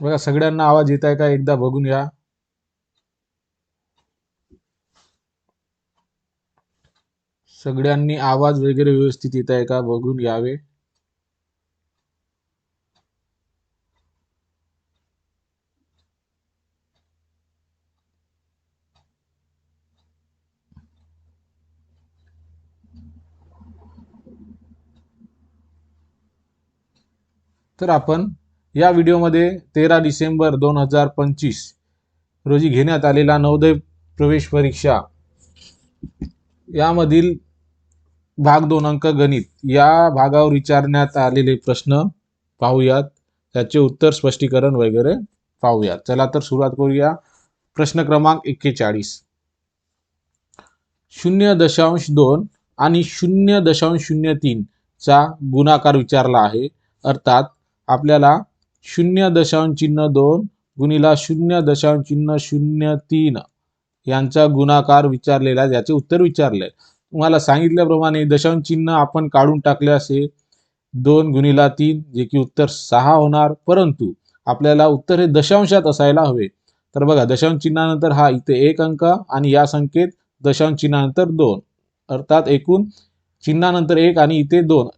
बघा सगळ्यांना आवाज येत आहे का एकदा बघून घ्या। सगळ्यांनी आवाज वगैरे व्यवस्थित येत आहे का बघून घ्यावे। तर आपण या व्हिडिओमध्ये 13 डिसेंबर 2025 रोजी घेण्यात आलेला नवोदय प्रवेश परीक्षा यामधील भाग 2 अंक गणित या भागावर विचारण्यात आलेले प्रश्न पाहूयात, त्याचे उत्तर स्पष्टीकरण वगैरे पाहूयात। चला तर सुरुवात करूया। प्रश्न क्रमांक 41 0.2 आणि 0.03 चा गुणाकार विचारला आहे। अर्थात आपल्याला 0.2 गुणिला 0.03 यांचा गुणाकार विचारलेला आहे, याचे उत्तर विचारले। तुम्हाला सांगितल्याप्रमाणे दशांश चिन्ह आपण काढून टाकले असे 2 गुणिला 3 जे की उत्तर 6 होणार, परंतु आपल्याला उत्तर हे दशांशात असायला हवे। तर बघा दशांश चिन्हानंतर हा इथे 1 अंक आणि या संख्येत दशांश चिन्हानंतर 2, अर्थात एकूण चिन्हानंतर 1 आणि इथे 2,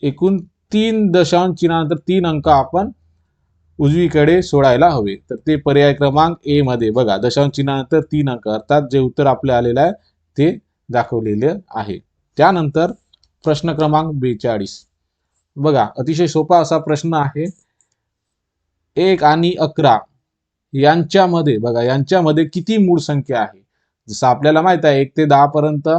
एकूण 3 दशांश चिन्हानंतर 3 अंक आपण उजवीकडे सोडायला हवे। तर ते पर्याय क्रमांक ए मध्ये बघा दशांश चिन्हानंतर 3 अंक, अर्थात जे उत्तर आपले आलेले आहे ते दाखवलेले आहे। त्यानंतर प्रश्न क्रमांक 42 बघा अतिशय सोपा असा प्रश्न आहे। 1 आणि 11 यांच्यामध्ये बघा यांच्यामध्ये किती मूळ संख्या आहे। जसं आपल्याला माहित आहे 1 ते 10 पर्यंत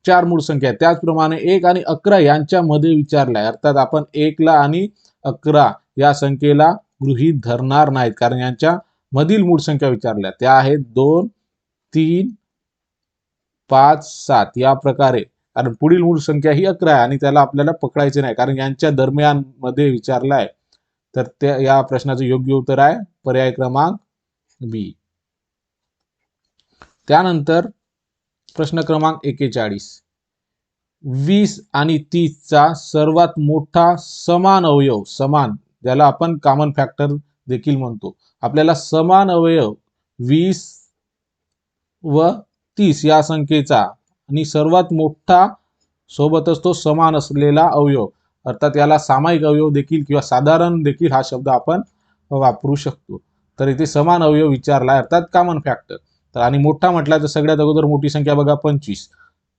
4 मूळ संख्या आहेत, त्याचप्रमाणे 1 आणि 11 यांच्यामध्ये विचारला आहे। अर्थात आपण 1 ला आणि 11 या संख्येला गृहीत धरणार नाहीत, कारण यांच्या मधील मूळ संख्या विचारल्या त्या आहेत 2, 3, 5, 7 या प्रकारे। कारण पुढील मूळ संख्या ही 11 आहे आणि त्याला आपल्याला पकडायचे नाही, कारण यांच्या दरम्यान मध्ये विचारला आहे। तर त्या या प्रश्नाचे योग्य उत्तर आहे पर्याय क्रमांक बी। त्यानंतर प्रश्न क्रमांक 41 20 आणि 30 चा सर्वात मोठा समान अवयव, समान ज्याला आपण कॉमन फॅक्टर देखील म्हणतो, आपल्याला समान अवयव 20 व 30 या संख्येचा आणि सर्वात मोठा सोबतच तो समान असलेला अवयव, अर्थात याला सामायिक अवयव देखील किंवा साधारण देखील हा शब्द आपण वापरू शकतो। तर इथे समान अवयव विचारला अर्थात कॉमन फॅक्टर। तर आणि मोठा म्हटला तर सगळ्यात अगोदर मोठी संख्या बघा 25,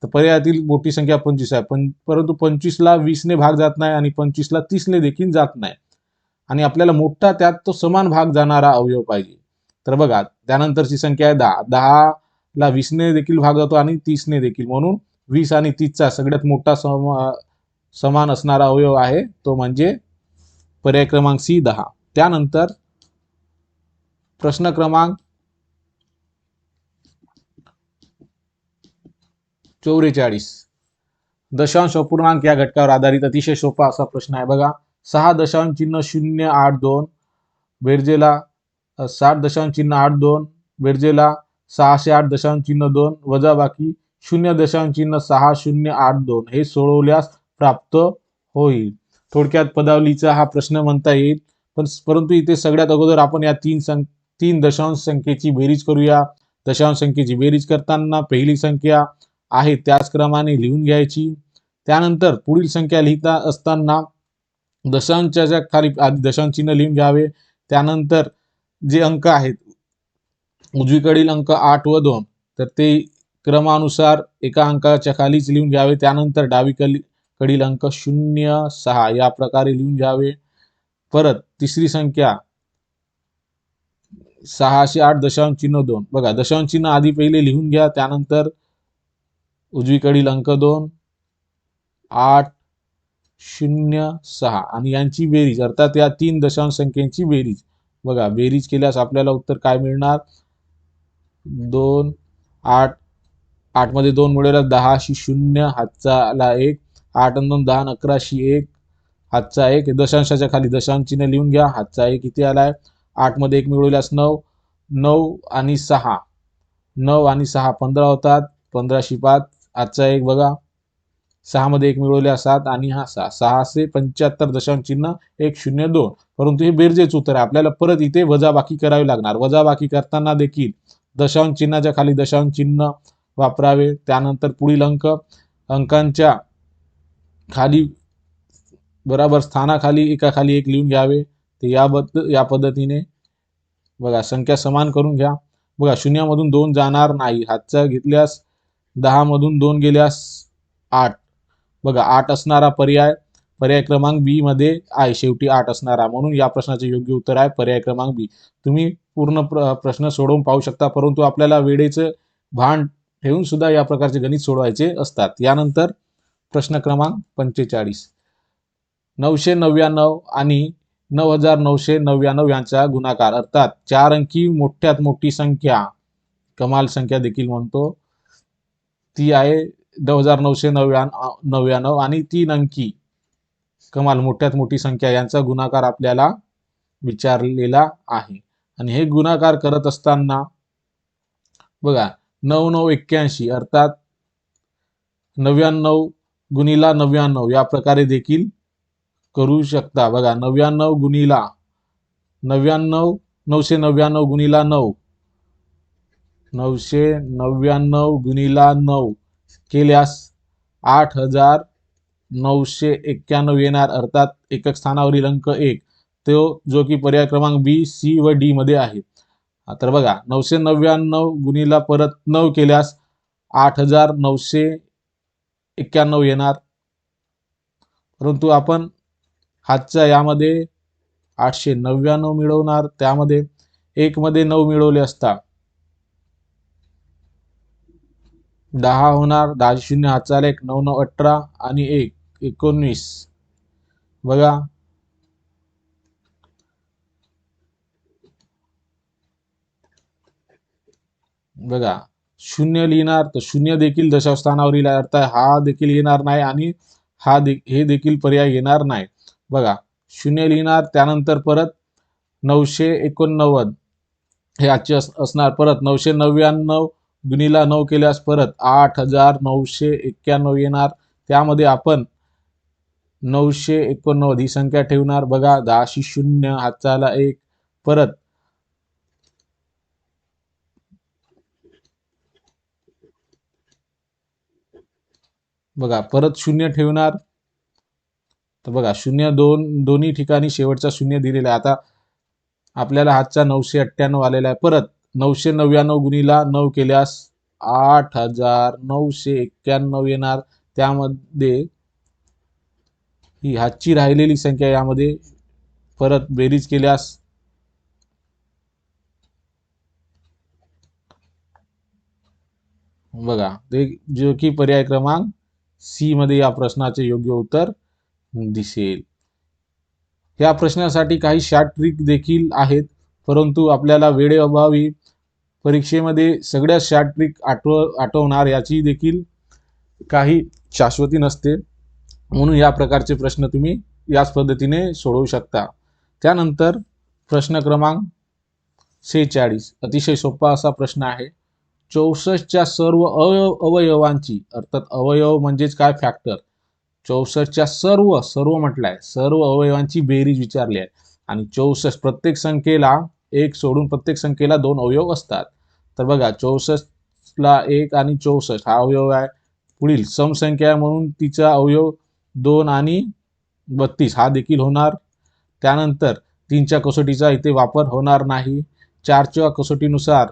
तर पर्यायातील मोठी संख्या 25 आहे, परंतु 25 ला 20 ने भाग जात नाही आणि 25 ला 30 ने देखील जात नाही, आणि आपल्याला मोठा त्यात तो समान भाग जाणारा अवयव पाहिजे। तर बघा त्यानंतरची संख्या आहे 10, 10 ला 20 ने देखील भाग जातो आणि 30 ने देखील, म्हणून 20 आणि 30 चा सगळ्यात मोठा समान असणारा अवयव आहे तो म्हणजे पर्याय क्रमांक सी 10। त्यानंतर प्रश्न क्रमांक 44 दशांश अपूर्णांक या घटकावर आधारित अतिशय सोपा असा प्रश्न आहे। बघा 6.082 बेरजेला 60.82 बेरजेला 608.2 वजा बाकी 0.6082 हे सोडवल्यास प्राप्त होईल। थोडक्यात पदावलीचा हा प्रश्न म्हणता येईल, परंतु इथे सगळ्यात अगोदर आपण या तीन दशांश संख्येची बेरीज करूया। दशांश संख्येची बेरीज करताना पहिली संख्या आहे त्याच क्रमाने लिहून घ्यायची। त्यानंतर पुढील संख्या लिहिता असताना दशांशाच्या खाली दशांश चिन्ह लिहून घ्यावे। त्यानंतर जे अंक आहेत उजवीकडील अंक 8 व 2 तर ते क्रमानुसार एका अंकाच्या खालीच लिहून घ्यावे। त्यानंतर डावीकडील अंक 0, 6 या प्रकारे लिहून घ्यावे। परत तिसरी संख्या 608.2 बघा दशांश चिन्ह आधी पहिले लिहून घ्या, त्यानंतर उजवीकडील अंक 2 8 0 6 आणि यांची बेरीज, अर्थात या तीन दशांश संख्येची बेरीज बघा, बेरीज केल्यास आपल्याला उत्तर काय मिळणार 2 8 8 मध्ये 2 मिळेल 10 शी 0 हातचा आला 1, 8 आणि 2 10 11 शी 1 हातचा 1, दशांशाच्या खाली दशांश चिन्ह लिहून घ्या, हातचा 1 किती आलाय 8 मध्ये 1 मिळवल्यास 9, 9 आणि 6 9 आणि 6 15 होतात, 15 शी 5 हातचा 1 बघा 6 मध्ये 1 मिळवल्या 7 आणि हा 6 675 दशांश चिन्ह 102. परंतु हे बेरजेच उत्तर आहे. आपल्याला परत इथे वजाबाकी करावी लागणार. वजाबाकी करताना देखील दशांश चिन्हाच्या खाली दशांश चिन्ह वापरावे. त्यानंतर पुढील अंकांच्या खाली बराबर स्थानाखाली एकाखाली एक लिहून घ्यावे. ते या पद्धतीने बघा संख्या समान करून घ्या. बघा शून्यामधून 2 जाणार नाही. हातचा घेतल्यास 10 मधून 2 गेल्यास 8. बघा 8 असणारा पर्याय क्रमांक बी मध्ये आहे. शेवटी 8 असणारा, म्हणून या प्रश्नाचे योग्य उत्तर आहे पर्याय क्रमांक बी. तुम्ही पूर्ण प्रश्न सोडवून पाहू शकता, परंतु आपल्याला वेळेचं भान ठेवून सुद्धा या प्रकारचे गणित सोडवायचे असतात. यानंतर प्रश्न क्रमांक 45. 999 आणि 9999 यांचा गुणाकार, अर्थात 4 अंकी मोठ्यात मोठी संख्या, कमाल संख्या देखील म्हणतो, ती आहे 9999 आणि 3 अंकी कमाल मोठ्यात मोठी संख्या यांचा गुणाकार आपल्याला विचारलेला आहे. आणि हे गुणाकार करत असताना बघा 9981 अर्थात 99 गुणिला 99 या प्रकारे देखील करू शकता. बघा 99 गुणिला 99 999 गुणिला 9 999 गुणिला 9 केल्यास 8991 येणार, अर्थात एकक स्थानावरील अंक 1 तो जो की पर्याय क्रमांक बी, सी व डी मध्ये आहे. तर बघा 999 गुणिला परत 9 केल्यास 8991 येणार. परंतु आपण हातच्या यामध्ये 899 मिळवणार, त्यामध्ये 1 मध्ये 9 मिळवले असता 10 होणार. 10 शून्य हातचा आला 1, 9 9 18 आणि 1 19. बघा बघा शून्य लिहिणार तर शून्य देखील दशांश स्थानावरील अर्थ हा देखील येणार नाही आणि हे देखील पर्याय येणार नाही. बघा शून्य लिहिणार, त्यानंतर परत 989 हे आजचे असणार. परत 999 गुणिला 9 केल्यास परत 8991 येणार. त्यामध्ये आपण 989 ही संख्या ठेवणार. बघा 10 शून्य हातचा आला 1, परत बघा परत शून्य ठेवणार. तर बघा शून्य दोन्ही ठिकाणी शेवटचा शून्य दिलेला आहे. आता आपल्याला हातचा 998 आलेला आहे. परत 999 गुणिला 9 केल्यास 8991 येणार. त्यामध्ये ही हातची राहिलेली संख्या यामध्ये परत बेरीज केल्यास बघा ते जो की पर्याय क्रमांक सी मध्ये या प्रश्नाचे योग्य उत्तर दिसेल. या प्रश्नासाठी काही शॉर्ट ट्रिक देखील आहेत, परंतु आपल्याला वेळेअभावी परीक्षेमध्ये सगळ्या शॉर्ट ट्रिक आठवणार याची देखील काही शाश्वती नसते, म्हणून या प्रकारचे प्रश्न तुम्ही याच पद्धतीने सोडवू शकता. त्यानंतर प्रश्न क्रमांक 46 अतिशय सोपा असा प्रश्न आहे. 64च्या सर्व अवयवांची, अर्थात अवयव म्हणजेच काय, फॅक्टर, 64च्या सर्व म्हटलंय, सर्व अवयवांची बेरीज विचारली आहे. आणि 64 प्रत्येक संख्येला एक सोडून प्रत्येक संख्येला 2 अवयव असतात. तर बघा 64 ला 1 आणि 64 हा अवयव आहे. पुढील समसंख्या आहे म्हणून तिचा अवयव 2 आणि 32 हा देखील होणार. त्यानंतर 3च्या कसोटीचा इथे वापर होणार नाही. 4च्या कसोटीनुसार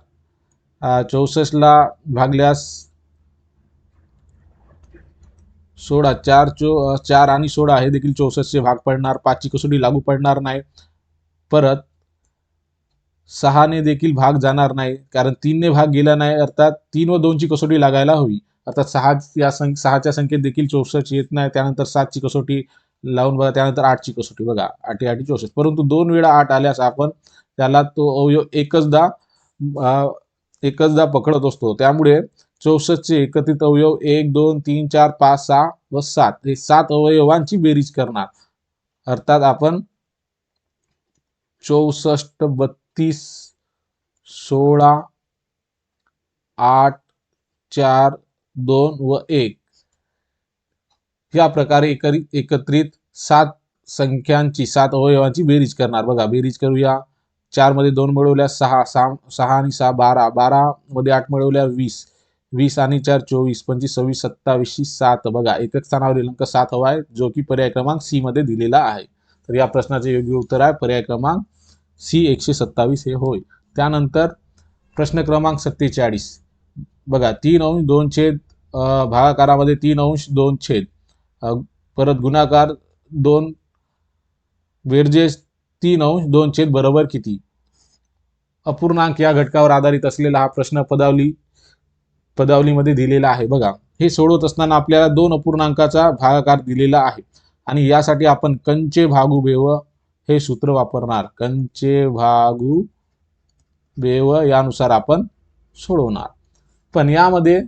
64 ला भागल्यास 16, 4 आणि 16 हे देखील 64 चे भाग पडणार. 5ची कसोटी लागू पडणार नाही. परत 6 ने देखील भाग जाणार नाही, कारण 3 ने भाग गेला नाही, अर्थात 3 व 2 ची कसोटी लागायला हवी. अर्थात 6च्या संख्येत देखील 64 येत नाही. त्यानंतर 7ची कसोटी लावून बघा, त्यानंतर 8ची कसोटी बघा, 8 8 64. परंतु 2 वेळा 8 आल्यास आपण त्याला तो अवयव एकचदा पकडत असतो. त्यामुळे 64 चे एकत्रित अवयव 1 2 3 4 5 6 व 7 हे 7 अवयवांची बेरीज करणार. अर्थात आपण 64 32 16 8 4 2 व 1 या प्रकारे एकत्रित 7 संख्यांची 7 अवयवांची बेरीज करणार. बघा बेरीज करूया. 4 मध्ये 2 मिळवल्या 6, 6 आणि 6 12, 12 मध्ये 8 मिळवल्या 20, 20 आणि 4 24, 25, 26, 27 7. बघा एकक स्थानावरील अंक 7 हवा आहे, जो की पर्याय क्रमांक सी मध्ये दिलेला आहे. तर या प्रश्नाचे योग्य उत्तर आहे पर्याय क्रमांक सी 127 हे होय. त्यानंतर प्रश्न क्रमांक 47. बघा 3 अंश 2 छेद भागाकारामध्ये 3 अंश 2 छेद परत गुणाकार 2 बेरजेस 3 अंश 2 छेद बरोबर किती. अपूर्णांक या घटकावर आधारित असलेला हा प्रश्न पदावलीमध्ये दिलेला आहे. बघा हे सोडवत असताना आपल्याला 2 अपूर्णांकाचा भागाकार दिलेला आहे आणि यासाठी आपण कंचे भागू बेव हे सूत्र वापरणार. कंचे भागू बेव यानुसार आपण सोडवणार. पण यामध्ये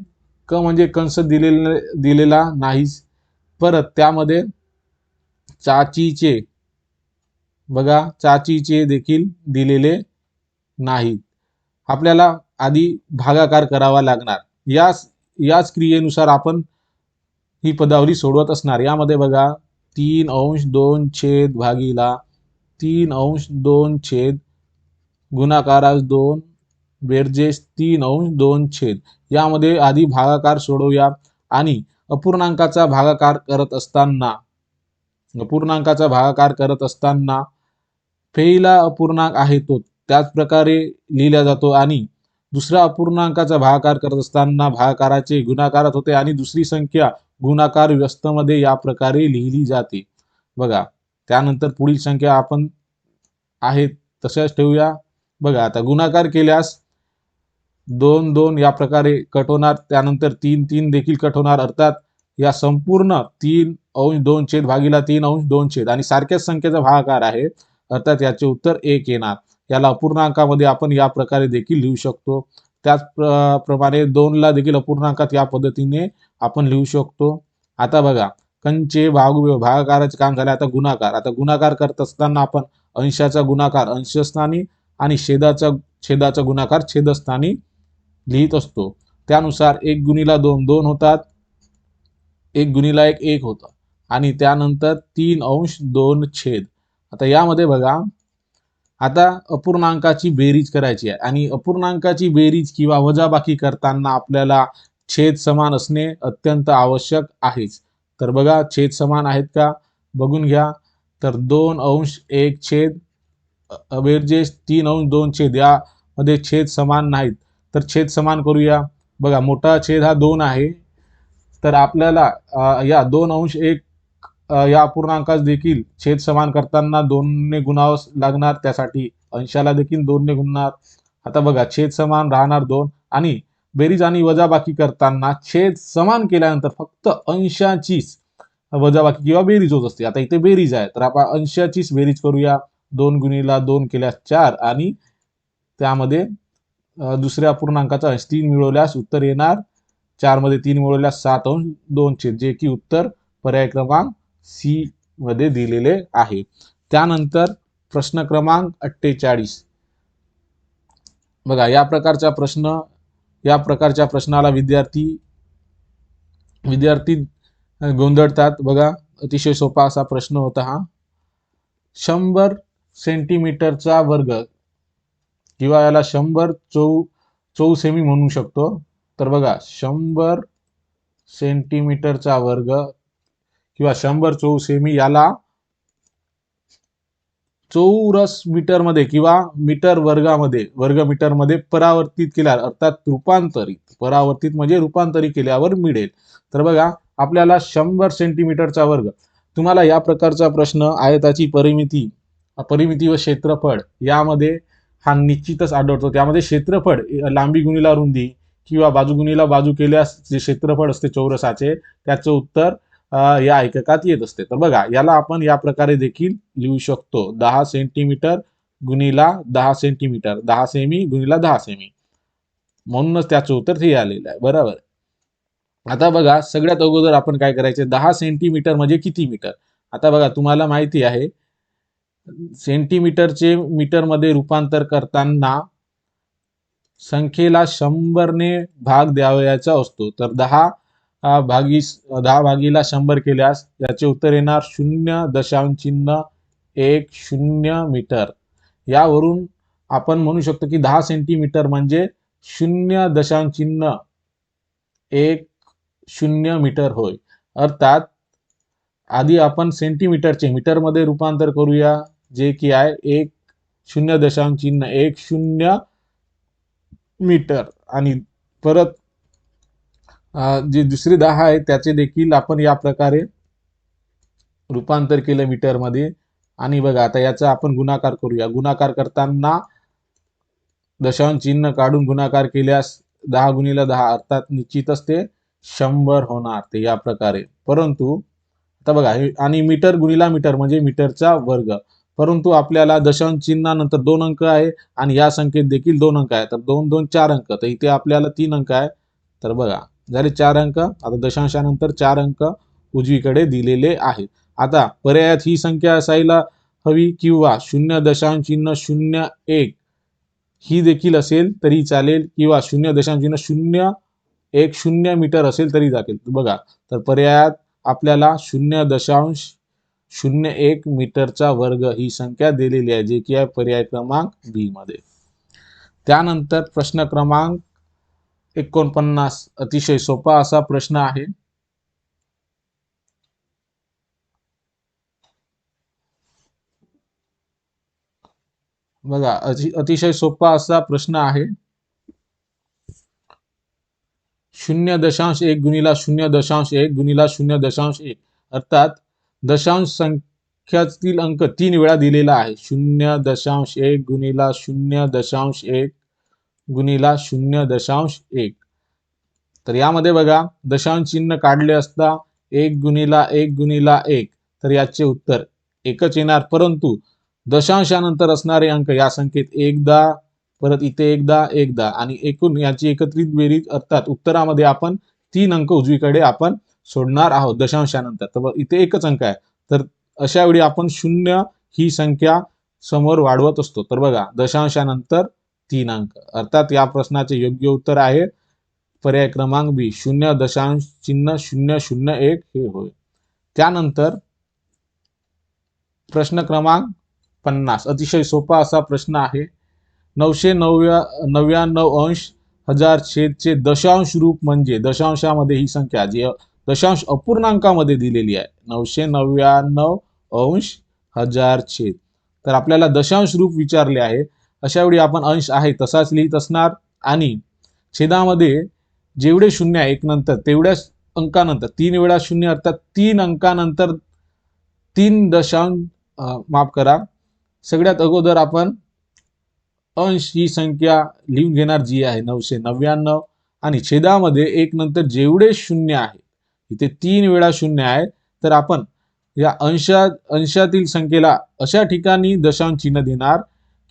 क म्हणजे कंस दिलेला नाहीच. परत त्यामध्ये चाचीचे बघा चाचीचे देखील दिलेले नाहीत. आपल्याला आधी भागाकार करावा लागणार. याच क्रियेनुसार आपण ही पदावली सोडवत असणार. यामध्ये बघा 3 अंश 2 छेद भागीला 3 अंश 2 छेद गुणाकारास 2 बेरजेस 3 अंश 2 छेद. यामध्ये आधी भागाकार सोडवूया आणि अपूर्णांकाचा भागाकार करत असताना पहिला अपूर्णांक आहे तो त्याच प्रकारे लिहिला जातो आणि दुसरा अपूर्णांकाचा भागाकार करत असताना भागाकाराचे गुणाकारात होते आणि दुसरी संख्या गुणाकार व्यस्तमध्ये या प्रकारे लिहिली जाते. बघा त्यानंतर पुढील संख्या आपण आहेत तशाच ठेवूया. बघा आता गुणाकार केल्यास 2 2 या प्रकारे कट होणार. त्यानंतर 3 3 देखील कट होणार. अर्थात या संपूर्ण 3 अंश 2 छेद भागीला 3 अंश 2 छेद आणि सारख्याच संख्येचा भागाकार आहे. अर्थात याचे उत्तर 1 येणार. याला अपूर्णांकामध्ये आपण या प्रकारे देखील लिहू शकतो. त्याचप्रमाणे 2 ला देखील अपूर्णांकात या पद्धतीने आपण लिहू शकतो. आता बघा कंचे भागू भागाकाराचे काम झाले. आता गुणाकार करत असताना आपण अंशाचा गुणाकार अंशस्थानी आणि छेदाचा गुणाकार छेदस्थानी लिहित असतो. त्यानुसार 1 गुणिला 2 2 होतात, 1 गुणिला 1 1 होतं आणि त्यानंतर 3 अंश 2 छेद. आता यामध्ये बघा आता अपूर्णांकाची बेरीज करायची आहे आणि अपूर्णांकाची बेरीज किंवा वजाबाकी करताना आपल्याला छेद समान असणे अत्यंत आवश्यक आहेच. तर बघा छेद समान आहेत का बघून घ्या. तर 2 अंश 1 छेद बेरजेस 3 अंश 2 छेद यामध्ये छेद समान नाहीत. तर छेद समान करूया. बघा मोठा छेद हा 2 आहे. तर आपल्याला या 2 अंश 1 या अपूर्णांकास देखील छेद समान करताना 2 ने गुणावं लागणार. त्यासाठी अंशाला देखील 2 ने गुणणार. आता बघा छेद समान राहणार 2 आणि बेरीज आणि वजाबाकी करताना छेद समान केल्यानंतर फक्त अंशाचीच वजाबाकी किंवा बेरीज होत असते. आता इथे बेरीज आहे तर आपण अंशाचीच बेरीज करूया. 2 गुणिला 2 केल्यास 4 आणि त्यामध्ये दुसऱ्या अपूर्णांकाचा अंश 3 मिळवल्यास उत्तर येणार. 4 मध्ये 3 मिळवल्यास 7 अंश 2 छेद जे की उत्तर पर्याय क्रमांक सी मध्ये दिलेले आहे. त्यानंतर प्रश्न क्रमांक 48. बघा या प्रकारच्या प्रश्नाला विद्यार्थी गोंधळतात. बघा अतिशय सोपा असा प्रश्न होता हा. 100 सेंटीमीटरचा वर्ग किंवा याला 100 चौसेमी म्हणू शकतो. तर बघा 100 सेंटीमीटरचा वर्ग किंवा 100 चौसेमी याला चौरस मीटर मध्ये किंवा मीटर वर्ग मीटर मध्ये परावर्तित केल्यावर अर्थात परावर्तित म्हणजे रूपांतरित केल्यावर मिळेल. तर बघा आपल्याला 100 सेंटीमीटरचा वर्ग. तुम्हाला या प्रकारचा प्रश्न आयताची परिमिती व क्षेत्रफळ यामध्ये हा निश्चितच आढळतो. त्यामध्ये क्षेत्रफळ लांबी गुणिला रुंदी किंवा बाजू गुणिला बाजू केल्यास जे क्षेत्रफळ असते चौरसाचे त्याचं उत्तर या एककात येत असते. तर बघा याला आपण या प्रकारे देखील लिहू शकतो. 10 सेंटीमीटर गुणिला 10 सेंटीमीटर 10 सेमी गुणिला 10 सेमी म्हणूनच त्याचं उत्तर हे आलेलं आहे. बरोबर. आता बघा सगळ्यात अगोदर आपण काय करायचे 10 सेंटीमीटर म्हणजे किती मीटर. आता बघा तुम्हाला माहिती आहे सेंटीमीटरचे मीटर मध्ये रूपांतर करताना संख्येला 100 ने भाग द्यावयाचा असतो. तर 10 10 भागीला 100 केल्यास याचे उत्तर येणार 0.10 मीटर. यावरून आपण म्हणू शकतो की 10 सेंटीमीटर म्हणजे 0.10 मीटर होय. अर्थात आधी आपण सेंटीमीटरचे मीटरमध्ये रूपांतर करूया, जे की आहे 0.10 मीटर. आणि परत जे दुसरे 10 आहे त्याचे देखील आपण या प्रकारे रूपांतर केलं मीटरमध्ये. आणि बघा आता याचा आपण गुणाकार करूया. गुणाकार करताना दशांश चिन्ह काढून गुणाकार केल्यास 10 गुणिले 10 अर्थात निश्चितच ते 100 होणार, ते या प्रकारे. परंतु आता बघा आणि मीटर गुणिला मीटर म्हणजे मीटरचा वर्ग. परंतु आपल्याला दशांश चिन्हानंतर 2 अंक आहे आणि या संख्येत देखील 2 अंक आहे, तर 2 2 4 अंक. तर इथे आपल्याला 3 अंक आहे. तर बघा झाले 4 अंक. आता दशांशानंतर 4 अंक उजवीकडे दिलेले आहेत. आता पर्यायात ही संख्या असायला हवी किंवा 0.01 ही देखील असेल तरी चालेल, किंवा 0.010 मीटर असेल तरी चालेल. बघा तर पर्यायात आपल्याला 0.01 मीटरचा वर्ग ही संख्या दिलेली आहे, जे की आहे पर्याय क्रमांक बी मध्ये. त्यानंतर प्रश्न क्रमांक 49 अतिशय सोपा असा प्रश्न आहे. बघा अतिशय सोपा असा प्रश्न आहे. 0.1 गुणिला 0.1 गुणिला 0.1 अर्थात दशांश संख्यातील अंक 3 वेळा दिलेला आहे. 0.1 गुणिला 0.1 गुणिला 0.1. तर यामध्ये बघा दशांश चिन्ह काढले असता 1 गुणिला 1 गुणिला 1, तर याचे उत्तर एकच येणार. परंतु दशांशानंतर असणारे अंक या संख्येत एकदा, परत इथे एकदा आणि एकूण याची एकत्रित बेरीज अर्थात उत्तरामध्ये आपण 3 अंक उजवीकडे आपण सोडणार आहोत दशांशानंतर. तर इथे एकच अंक आहे, तर अशा वेळी आपण 0 ही संख्या समोर वाढवत असतो. तर बघा दशांशानंतर 3 अंक अर्थात या प्रश्नाचे योग्य उत्तर आहे पर्याय क्रमांक बी 0.001 हे होय. त्यानंतर प्रश्न क्रमांक 50 अतिशय सोपा असा प्रश्न आहे. 999,000 चे दशांश रूप म्हणजे दशांशामध्ये ही संख्या जी दशांश अपूर्णांकामध्ये दिलेली आहे 999,000 तर आपल्याला दशांश रूप विचारले आहे. अशा वेळी आपण अंश आहे तसाच लिहित असणार आणि छेदामध्ये जेवढे शून्य आहे 1 नंतर तेवढ्याच अंकानंतर 3 वेळा 0 अर्थात 3 अंकानंतर 3 दशांश माफ करा, सगळ्यात अगोदर आपण अंश ही संख्या लिहून घेणार जी आहे 999 आणि छेदामध्ये 1 नंतर जेवढे शून्य आहे इथे 3 वेळा 0 आहे, तर आपण या अंशातील संख्येला अशा ठिकाणी दशांश चिन्ह देणार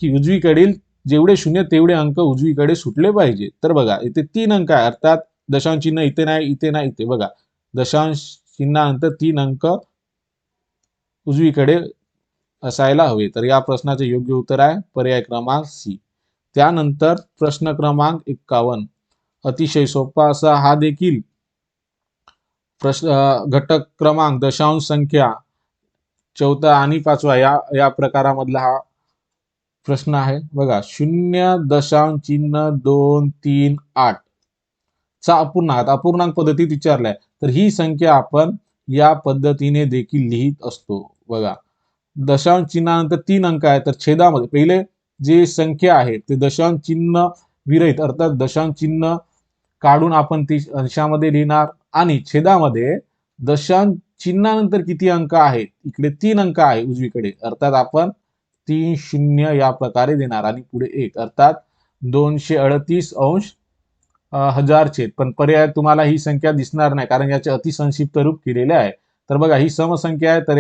की उजवीकडील जेवढे शून्य तेवढे अंक उजवीकडे सुटले पाहिजे. तर बघा इथे 3 अंक आहे अर्थात दशांश चिन्ह इथे नाही, इथे नाही, इथे बघा दशांश चिन्हानंतर 3 अंक उजवीकडे असायला हवे. तर या प्रश्नाचे योग्य उत्तर आहे पर्याय क्रमांक सी. त्यानंतर प्रश्न क्रमांक 51 अतिशय सोपा असा हा देखील प्रश्न घटक क्रमांक दशांश संख्या चौथा आणि पाचवा या प्रकारामधला हा प्रश्न आहे. बघा 0.238 चा अपूर्णांक पद्धतीत विचारलाय, तर ही संख्या आपण या पद्धतीने देखील लिहित असतो. बघा दशांश चिन्हानंतर 3 अंक आहे, तर छेदामध्ये पहिले जे संख्या आहे ते दशांश चिन्ह विरहित अर्थात दशांश चिन्ह काढून आपण ती अंशामध्ये लिहिणार आणि छेदामध्ये दशांश चिन्हानंतर किती अंक आहेत इकडे 3 अंक आहे उजवीकडे अर्थात आपण 3 0 या प्रकारे देणार आणि पुढे 1 अर्थात 238,000 पण पर्याय तुम्हाला ही संख्या दिसणार नाही कारण याचे अतिसंक्षिप्त रूप केलेले आहे. तर बघा ही समसंख्या आहे, तर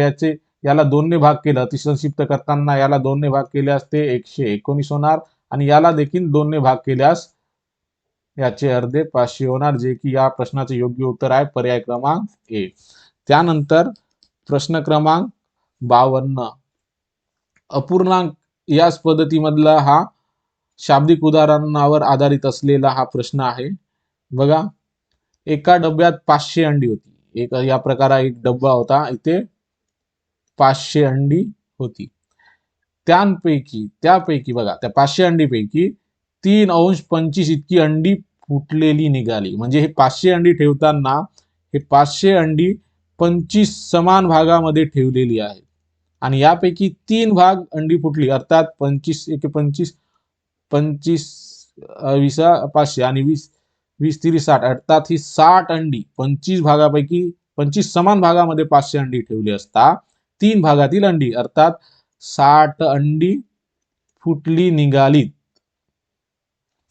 याला 2 ने भाग केलं अतिसंक्षिप्त करताना याला 2 ने भाग केल्यास ते 119 होणार आणि याला देखील 2 ने भाग केल्यास याचे अर्धे 500 होणार, जे की या प्रश्नाचे योग्य उत्तर आहे पर्याय क्रमांक ए. त्यानंतर प्रश्न क्रमांक 52 अपूर्णांक याच पद्धतीमधला हा शाब्दिक उदाहरणावर आधारित असलेला हा प्रश्न आहे. बघा एका डब्यात 500 अंडी होती। एक या प्रकारा एक डब्बा होता, इथे 500 अंडी होती। त्यापैकी बघा, त्या 500 अंडीपैकी 3 अंश 25 इतकी अंडी फुटलेली निघाली। म्हणजे हे 500 अंडी ठेवताना हे 500 अंडी 25 समान भागामध्ये ठेवलेली आहेत आणि यापैकी 3 भाग अंडी फुटली, अर्थात 25 एके 25, 25 विसा 500 आणि 20 20 30 60, अर्थात ही 60 अंडी 25 भागापैकी 25 समान भागामध्ये 500 अंडी ठेवली असता 3 भागातील अंडी अर्थात 60 अंडी फुटली निघालीत।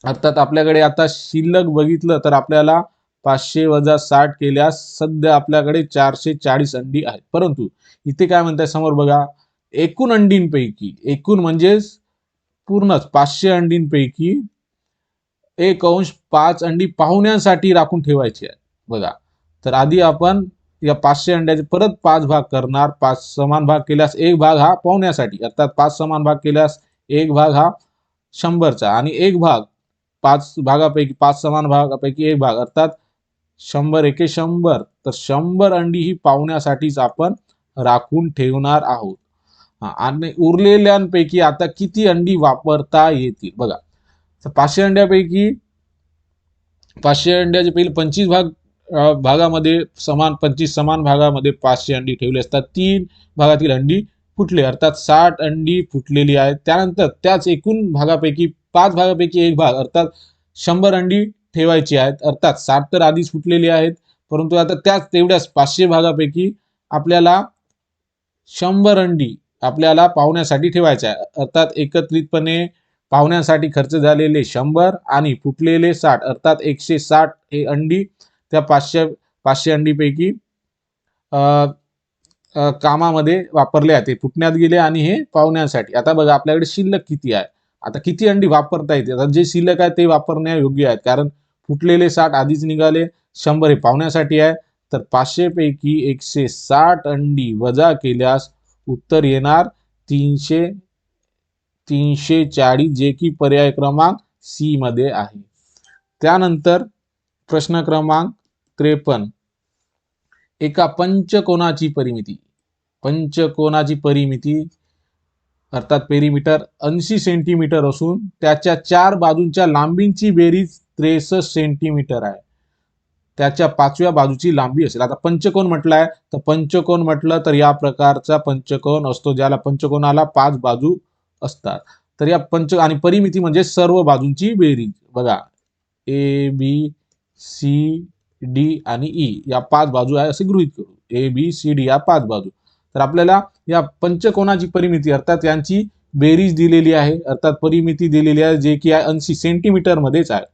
अर्थात आपल्याकडे आता शिल्लक बघितलं तर आपल्याला 500 वजा 60 केल्यास सध्या आपल्याकडे 440 अंडी आहेत। परंतु इथे काय म्हणताय समोर बघा, एकूण अंडींपैकी, एकूण म्हणजेच पूर्णच 500 अंडींपैकी 1/5 अंडी पाहुण्यांसाठी राखून ठेवायची आहे। बघा, तर आधी आपण या 500 अंड्याचे परत 5 भाग करणार। 5 समान भाग केल्यास एक भाग हा पाहुण्यासाठी, अर्थात 5 समान भाग केल्यास एक भाग हा 100चा आणि एक भाग 5 भागापैकी 5 समान भागापैकी एक भाग अर्थात 100 एके 100, तर 100 अंडी ही पाहुण्यासाठीच आपण राखून ठेवणार आहोत। आणि उरलेल्यांपैकी आता किती अंडी वापरता येतील बघा, तर 500 अंड्यापैकी 500 अंड्याचे पहिले 25 भागामध्ये 25 समान भागामध्ये 500 अंडी ठेवली असतात। 3 भागातील अंडी फुटले, अर्थात 60 अंडी फुटलेली आहेत। त्यानंतर त्याच एकूण भागापैकी 5 भागापैकी एक भाग अर्थात 100 अंडी ठेवायची आहेत, अर्थात 60 तर आधीच फुटलेली आहेत, परंतु आता त्याच तेवढ्याच 500 भागापैकी आपल्याला 100 अंडी आपल्याला पाहुण्यासाठी ठेवायच्या आहे। अर्थात एकत्रितपणे पाहुण्यासाठी खर्च झालेले 100 आणि फुटलेले 60, अर्थात 160 हे अंडी त्या 500 अंडीपैकी कामामध्ये वापरले आहेत, फुटण्यात गेले आणि हे पाहुण्यांसाठी। आता बघा आपल्याकडे शिल्लक किती आहे, आता किती अंडी वापरता येते, आता जे शिल्लक आहे ते वापरण्यायोग्य आहेत, कारण फुटलेले 60 आधीच निघाले, 100 हे पाहुण्यासाठी आहे। तर 500 पैकी 160 अंडी वजा केल्यास उत्तर येणार 340, जे की पर्याय क्रमांक सी मध्ये आहे। त्यानंतर प्रश्न क्रमांक 53, एका पंचकोनाची परिमिती, पंचकोनाची परिमिती अर्थात पेरिमीटर 80 सेंटीमीटर असून त्याच्या 4 बाजूंच्या लांबींची बेरीज 63 सेंटीमीटर आहे। त्याच्या 5व्या बाजूची लांबी असेल। आता पंचकोन म्हटलाय, तर पंचकोन म्हटलं तर या प्रकारचा पंचकोन असतो, ज्याला पंचकोनाला 5 बाजू असतात। तर या आणि परिमिती म्हणजे सर्व बाजूंची बेरीज। बघा, ए बी सी डी आणि ई या 5 बाजू आहे असे गृहीत करू, ए बी सी डी या 5 बाजू। तर आपल्याला या पंचकोनाची परिमिती अर्थात यांची बेरीज दिलेली आहे, अर्थात परिमिती दिलेली आहे, जे की 80 सेंटीमीटर मध्येच आहे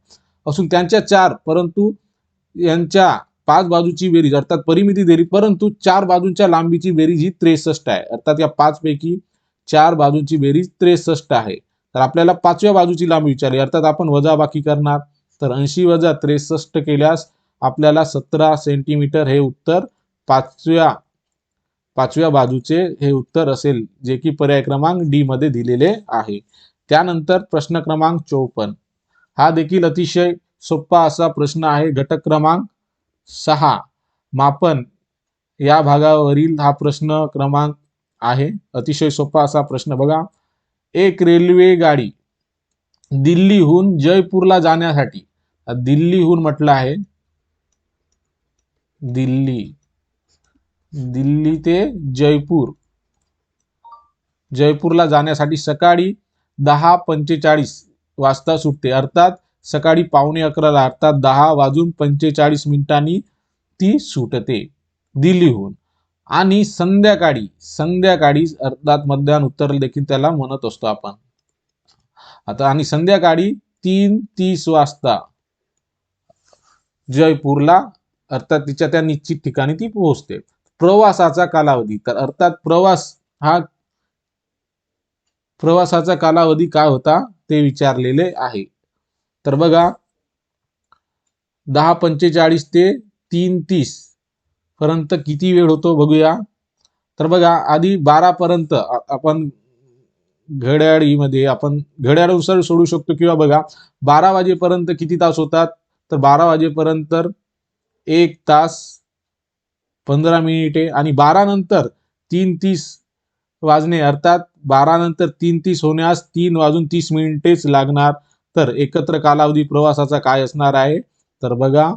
असून त्यांच्या 4, परंतु यांच्या 5 बाजूची बेरीज अर्थात परिमिती दिली, परंतु 4 बाजूंच्या लांबीची बेरीज ही 63 आहे, अर्थात या 5 पैकी 4 बाजूंची बेरीज 63 आहे। तर आपल्याला 5व्या बाजूची लांबी विचारली, अर्थात आपण वजाबाकी करणार, तर 80 वजा 63 केल्यास आपल्याला 17 सेंटीमीटर हे उत्तर 5व्या बाजूचे हे उत्तर असेल, जे की पर्याय क्रमांक डी मध्ये दिलेले आहे। त्यानंतर प्रश्न क्रमांक 54, हा देखील अतिशय सोपा असा प्रश्न आहे। घटक क्रमांक 6 मापन या भागावरील हा प्रश्न क्रमांक आहे, अतिशय सोपा असा प्रश्न बघा, एक रेल्वे गाडी दिल्लीहून जयपूरला जाण्यासाठी, दिल्लीहून म्हटलं आहे, दिल्ली ते जयपूरला जाण्यासाठी सकाळी 10:45 वाजता सुटते, अर्थात सकाळी 11:15 अर्थात 10:45 ती सुटते दिल्लीहून आणि संध्याकाळी अर्थात मध्यान्ह उत्तर देखील त्याला म्हणत असतो आपण। आता आणि संध्याकाळी 3:30 वाजता जयपूरला अर्थात तिच्या त्या निश्चित ठिकाणी ती पोहोचते। प्रवासाचा कालावधी, तर अर्थात प्रवासाचा कालावधी काय होता ते विचारलेले आहे। तर बघा 10:45 ते 3:30 पर्यंत किती वेळ होतो बघूया। तर बघा आधी 12 पर्यंत आपण घड्याळीमध्ये आपण घड्याळानुसार सोडू शकतो, किंवा बघा 12 वाजेपर्यंत किती तास होतात, तर 12 वाजेपर्यंत 1 तास 15 मिनिटे आणि 12 नंतर 3:30 वाजणे अर्थात 12 नंतर 3:30 होण्यास 3 वाजून 30 मिनिटेच लागणार. तर एकत्र कालावधी प्रवासाचा काय असणार आहे? तर बघा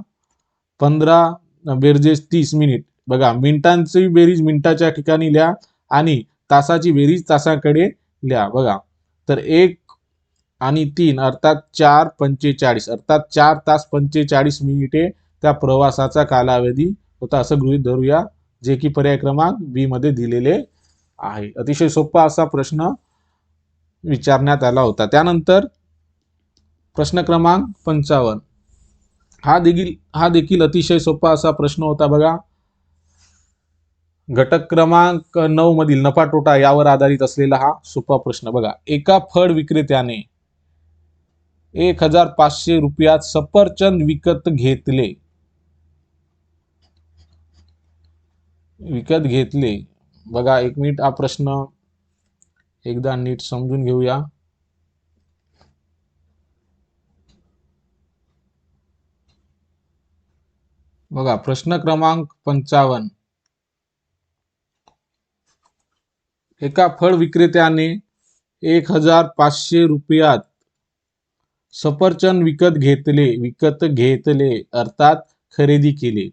15 बेरजेस 30 मिनिट. बघा मिनिटांची बेरीज मिनिटाच्या ठिकाणी लिहा आणि तासाची बेरीज तासाकडे लिहा. बघा तर 1 आणि 3 अर्थात 4:45 अर्थात 4 तास 45 मिनिटे त्या प्रवासाचा कालावधी होता असं गृहीत धरूया, जे की पर्याय क्रमांक बी मध्ये दिलेले आहे. अतिशय सोपा असा प्रश्न विचारण्यात आला होता. त्यानंतर प्रश्न क्रमांक 55 हा देखील अतिशय सोपा असा प्रश्न होता. बघा घटक क्रमांक 9 मधील नफा तोटा यावर आधारित असलेला हा सोपा प्रश्न. बघा एका फळ विक्रेत्याने 1,500 रुपयात सफरचंद विकत घेतले. बघा 1 मिनिट हा प्रश्न एकदा नीट समजून घेऊया. बघा प्रश्न क्रमांक 55 एका फळ विक्रेत्याने 1,500 रुपयात सफरचंद विकत घेतले अर्थात खरेदी केले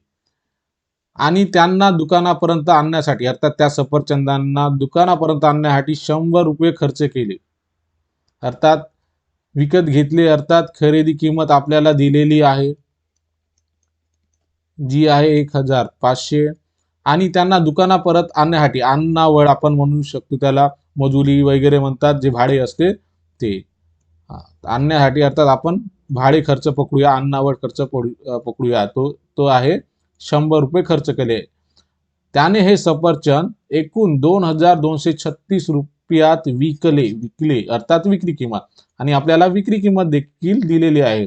आणि त्यांना दुकानापर्यंत आणण्यासाठी अर्थात त्या सफरचंदांना दुकानापर्यंत आणण्यासाठी 100 रुपये खर्च केले. अर्थात विकत घेतले अर्थात खरेदी किंमत आपल्याला दिलेली आहे जी आहे 1,500 आणि त्यांना दुकानापर्यंत आणण्यासाठी अन्नावळ आपण म्हणू शकतो, त्याला मजुरी वगैरे म्हणतात, जे भाडे असते ते आणण्यासाठी अर्थात आपण भाडे खर्च पकडूया, अन्नावळ खर्च पकडूया, तो आहे 100 रुपये खर्च केले. त्याने हे सफरचंद एकूण 2,236 रुपयात विकले अर्थात विक्री किंमत आणि आपल्याला विक्री किंमत देखील दिलेली आहे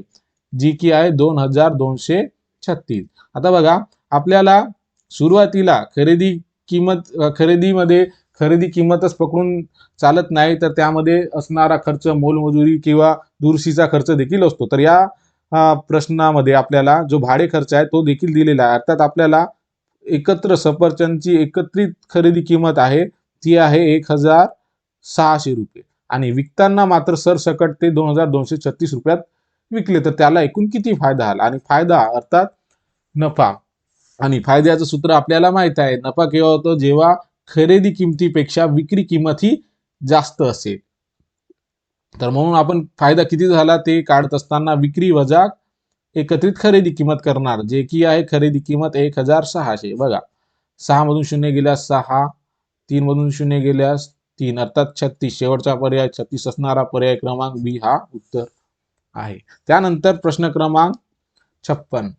जी की आहे 2,236. आता बघा आपल्याला सुरुवातीला खरेदी किंमतच पकडून चालत नाही, तर त्यामध्ये असणारा खर्च मोलमजुरी किंवा दुरुस्तीचा खर्च देखील असतो. तर या प्रश्नामध्ये आपल्याला जो भाडे खर्च आहे तो देखील दिलेला आहे. अर्थात आपल्याला एकत्र सफरचंदची एकत्रित खरेदी किंमत आहे ती आहे 1,600 रुपये आणि विकताना मात्र सरसकट ते 2,236 रुपयात विकले. तर त्याला एकूण किती फायदा आला? आणि फायदा अर्थात नफा आणि फायद्याचं सूत्र आपल्याला माहित आहे. नफा केव्हा होतो? जेव्हा खरेदी किमतीपेक्षा विक्री किंमत ही जास्त असेल. तर म्हणून आपण फायदा किती झाला ते काढत असताना विक्री वजा एकत्रित खरेदी किंमत करणार, जे की आहे खरेदी किंमत 1,600. बघा 6 मधून 0 गेल्यास 6, 3 मधून 0 गेल्यास 3 अर्थात 36. शेवटचा पर्याय 36 असणारा पर्याय क्रमांक बी हा उत्तर आहे. त्यानंतर प्रश्न क्रमांक 56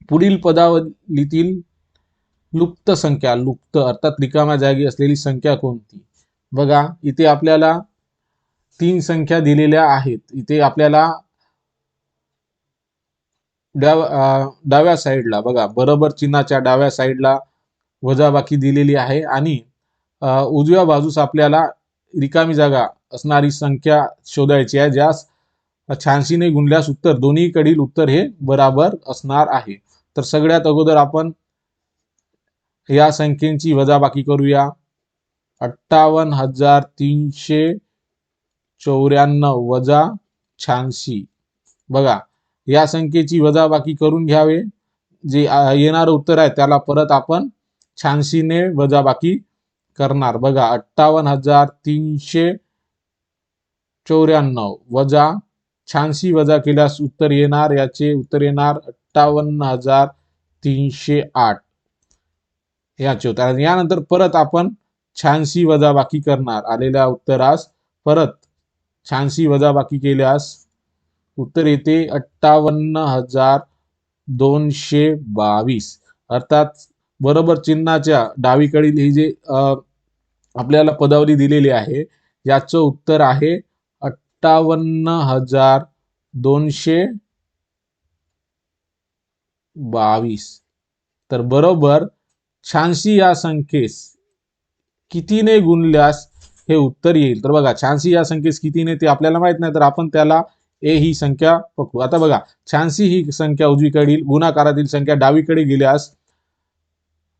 पुढील पदावलीतील लुप्त अर्थात रिकाम्या जागी असलेली संख्या कोणती? बघा इथे आपल्याला 3 संख्या दिलेल्या आहेत. इथे आपल्याला डाव्या साईडला बघा बरोबर चिन्हाच्या डाव्या साईडला वजाबाकी दिलेली आहे आणि उजव्या बाजूस आपल्याला रिकामी जागा असणारी संख्या शोधायची आहे, ज्यास 86 ने गुणल्यास उत्तर दोन्हीकडील उत्तर हे बराबर असणार आहे. तर सगळ्यात अगोदर आपण या संख्येची वजाबाकी करूया. 58,394 वजा 86. बघा या संख्येची वजाबाकी करून घ्यावे. जे येणारं उत्तर आहे त्याला परत आपण 86 ने वजाबाकी करणार. बघा 58,394 वजा 86 वजा केल्यास उत्तर येणार, याचे उत्तर येणार 58,308 याचे उत्तर. यानंतर परत आपण 86 वजाबाकी करणार. आलेल्या उत्तरास परत 86 वजाबाकी केल्यास उत्तर येते 58,222. अर्थात बरोबर चिन्हाच्या डावीकडील ही जे आपल्याला पदावली दिलेली आहे याचं उत्तर आहे 58,222. तर बरोबर 86 या संख्येस कितीने गुणल्यास हे उत्तर येईल? तर बघा 86 या संख्येस कितीने ते आपल्याला माहित नाही, तर आपण त्याला ए ही संख्या पकडू. आता बघा 86 ही संख्या उजवीकडील गुणाकारातील संख्या डावीकडे गेल्यास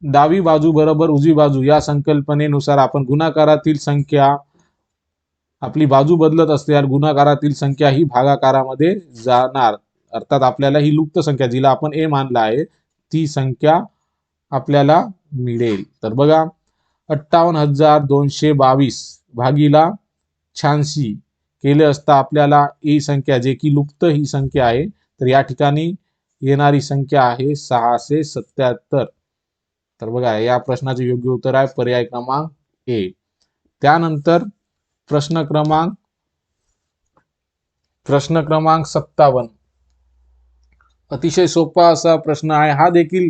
डावी बाजू बरोबर उजवी बाजू या संकल्पनेनुसार आपण गुणाकारातील संख्या आपली बाजू बदलत असल्यास गुणाकारातील संख्या ही भागाकारामध्ये जाणार. अर्थात आपल्याला ही लुप्त संख्या जिला आपण ए मानला आहे ती संख्या आपल्याला मिळेल. तर बघा 58,222 भागीला 86 केले असता आपल्याला ही संख्या जे की लुप्त ही संख्या आहे तर या ठिकाणी येणारी संख्या आहे 677. तर बघा या प्रश्नाचे योग्य उत्तर आहे पर्याय क्रमांक ए. त्यानंतर प्रश्न क्रमांक 57 अतिशय सोपा असा प्रश्न आहे. हा देखील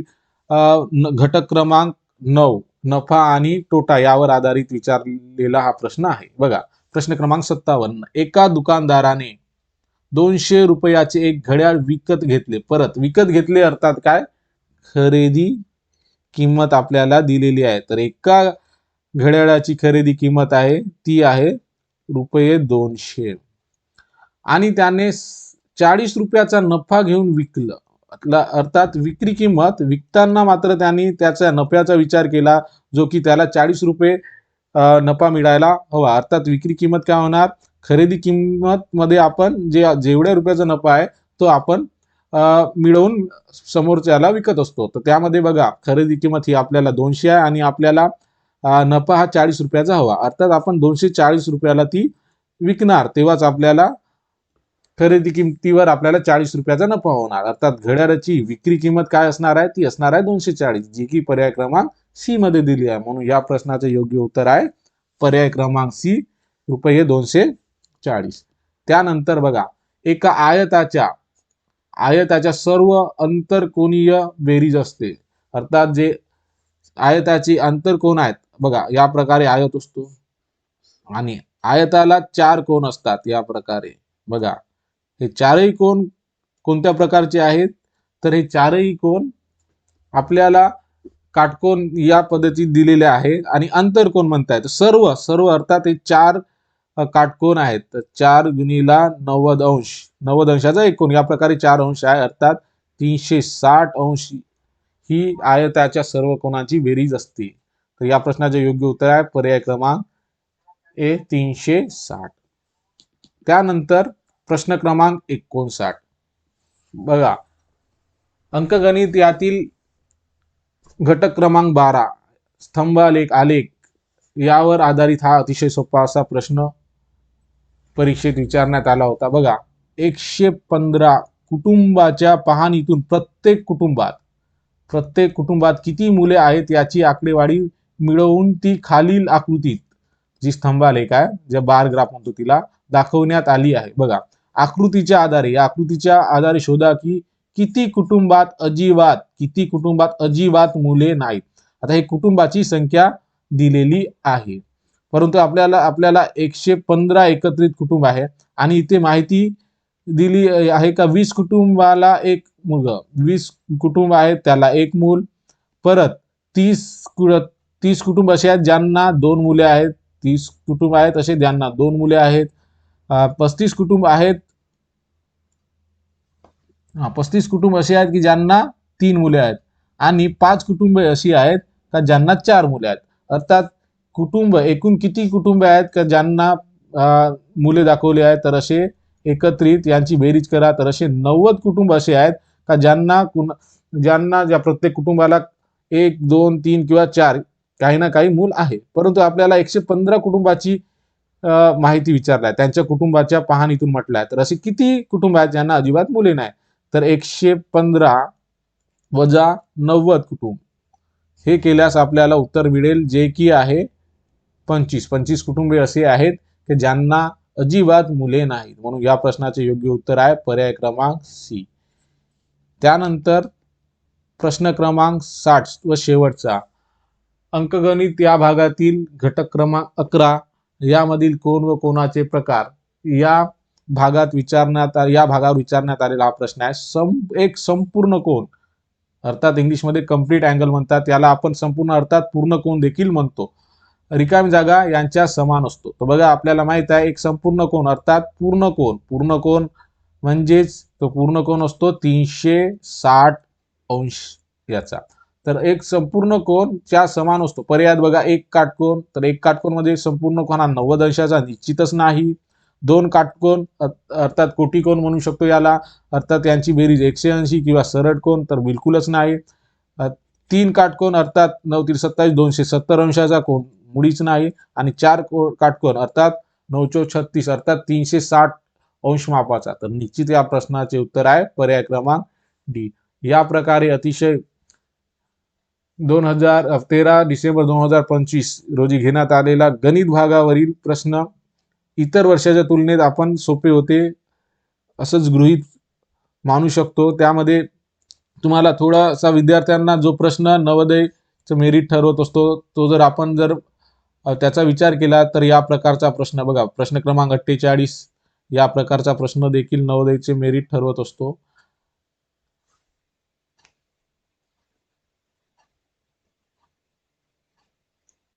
घटक क्रमांक 9 नफा आणि तोटा यावर आधारित विचारलेला हा प्रश्न आहे. बघा प्रश्न क्रमांक 57 एका दुकानदाराने 200 रुपयाचे एक घड्याळ विकत घेतले. परत विकत घेतले अर्थात काय खरेदी किंमत आपल्याला दिलेली आहे. तर एका घड्याळाची खरेदी किंमत आहे ती आहे रुपये 200 आणि त्याने 40 रुपयाचा नफा घेऊन विकलं. अर्थात विक्री किंमत विकताना मात्र त्यांनी त्याच्या नफ्याचा विचार केला जो की त्याला 40 रुपये नफा मिळायला हवा. अर्थात विक्री किंमत काय होणार खरेदी किंमत मध्ये आपण जेवढ्या रुपयाचा नफा आहे तो आपण मिळवून समोरच्याला विकत असतो. तर त्यामध्ये बघा खरेदी किंमत ही आपल्याला 200 आहे आणि आपल्याला नफा हा 40 रुपयाचा हवा. अर्थात आपण 240 रुपयाला ती विकणार तेव्हाच आपल्याला खरेदी किमतीवर आपल्याला 40 रुपयाचा नफा होणार. अर्थात घड्याळाची विक्री किंमत काय असणार आहे ती असणार आहे 240 जी की पर्याय क्रमांक सी मध्ये दिली आहे. म्हणून या प्रश्नाचे योग्य उत्तर आहे पर्याय क्रमांक सी रुपये 240. त्यानंतर बघा एका आयताच्या सर्व अंतरकोनीय बेरीज असते. अर्थात जे आयताचे अंतरकोन आहेत बघा या प्रकारे आयत असतो आणि आयताला 4 कोन असतात या प्रकारे. बघा हे चारही कोन कोणत्या प्रकारचे आहेत तर हे चारही कोन आपल्याला काटकोन या पद्धतीत दिलेले आहेत आणि अंतरकोन म्हणतायत. सर्व अर्थात हे 4 काटकोन आहेत. तर 4 गुणिला 90 अंश 90 अंशाचा एक कोन या प्रकारे 4 अंश आहे. अर्थात 360 अंश ही आयताच्या सर्व कोनांची बेरीज असते. तर या प्रश्नाचे योग्य उत्तर आहे पर्याय क्रमांक ए 360. त्यानंतर प्रश्न क्रमांक 59 बघा अंकगणित यातील घटक क्रमांक 12 स्तंभालेख आलेख यावर आधारित हा अतिशय सोपा असा प्रश्न परीक्षेत विचारण्यात आला होता. बघा 115 कुटुंबाच्या पाहणीतून प्रत्येक कुटुंबात किती मुले आहेत याची आकडेवारी मिळवून ती खालील आकृतीत जी स्तंभालेख आहे जे बार ग्राफ म्हणतो तिला दाखवण्यात आली आहे. बघा आकृतीच्या आधारे शोधा की किती कुटुंबात अजिबात मुले नाहीत. आता हे कुटुंबाची संख्या दिलेली आहे परंतु आपल्याला 115 एकत्रित कुटुंब आहे आणि इथे माहिती दिली आहे का 20 कुटुंबाला एक मुलगा 20 कुटुंब आहेत त्याला एक मूल. परत 30 कुटुंब असे आहेत ज्यांना 2 मुले आहेत. 30 कुटुंब आहेत असे ज्यांना 2 मुले आहेत. 35 कुटुंब आहेत 35 कुटुंब असे आहेत की ज्यांना 3 मुले आहेत आणि 5 कुटुंब अशी आहेत का ज्यांना 4 मुले आहेत. अर्थात कुटुंब एकूण किती कुटुंब आहेत का ज्यांना मुले दाखवले आहेत तर असे एकत्रित यांची बेरीज करा तर असे 90 कुटुंब असे आहेत का ज्या प्रत्येक कुटुंबाला 1 2 3 किंवा 4 काही ना काही मूल आहे. परंतु आपल्याला 115 कुटुंबाची माहिती विचारली आहे त्यांच्या कुटुंबाच्या पाहणीतून म्हटलं आहे तर असे किती कुटुंब आहेत ज्यांना अजिबात मुले नाही तर 115 वजा 90 कुटुंब हे केल्यास आपल्याला उत्तर मिळेल जे की आहे 25 कुटुंबे असे आहेत की ज्यांना अजिबात मुले नाहीत. म्हणून या प्रश्नाचे योग्य उत्तर आहे पर्याय क्रमांक सी. त्यानंतर प्रश्न क्रमांक 60 व शेवटचा अंकगणित या भागातील घटक क्रमांक 11 यामधील कोन व कोनाचे प्रकार या भागावर विचारण्यात आलेला हा प्रश्न आहे. एक संपूर्ण कोन अर्थात इंग्लिशमध्ये कंप्लीट अँगल म्हणतात याला आपण संपूर्ण अर्थात पूर्ण कोन देखील म्हणतो रिकामी जागा यांच्या समान असतो. तर बघा आपल्याला माहित आहे एक संपूर्ण कोन अर्थात पूर्ण कोन म्हणजेच तो पूर्ण कोन असतो 360 अंश याचा. तर एक संपूर्ण कोन च्या समान असतो. पर्यायात बघा एक काटकोन, तर एक काटकोन मध्ये संपूर्ण कोन हा 90 अंशाचा निश्चितच नाही. दोन काटकोन अर्थात कोटी कोन म्हणू शकतो याला, अर्थात यांची बेरीज 180 किंवा सरळ कोन तर बिलकुलच नाही. तीन काटकोन अर्थात 9 3 27 270 अंशाचा कोन मुळीच नाही. आणि चार काटकोन अर्थात 9 4 36 अर्थात 360 अंश मापाचा. तर निश्चित या प्रश्नाचे उत्तर आहे पर्याय क्रमांक डी. या प्रकारे अतिशय 13 डिसेंबर 2025 रोजी घेण्यात आलेला गणित भागावरील प्रश्न इतर वर्षाच्या तुलनेत आपण सोपे होते असंच गृहीत मानू शकतो. त्यामध्ये तुम्हाला थोडासा विद्यार्थ्यांना जो प्रश्न नवोदयचं मेरिट ठरवत असतो तो जर आपण त्याचा विचार केला तर या प्रकारचा प्रश्न बघा, प्रश्न क्रमांक 48 या प्रकारचा प्रश्न देखील नवोदयचे मेरिट ठरवत असतो.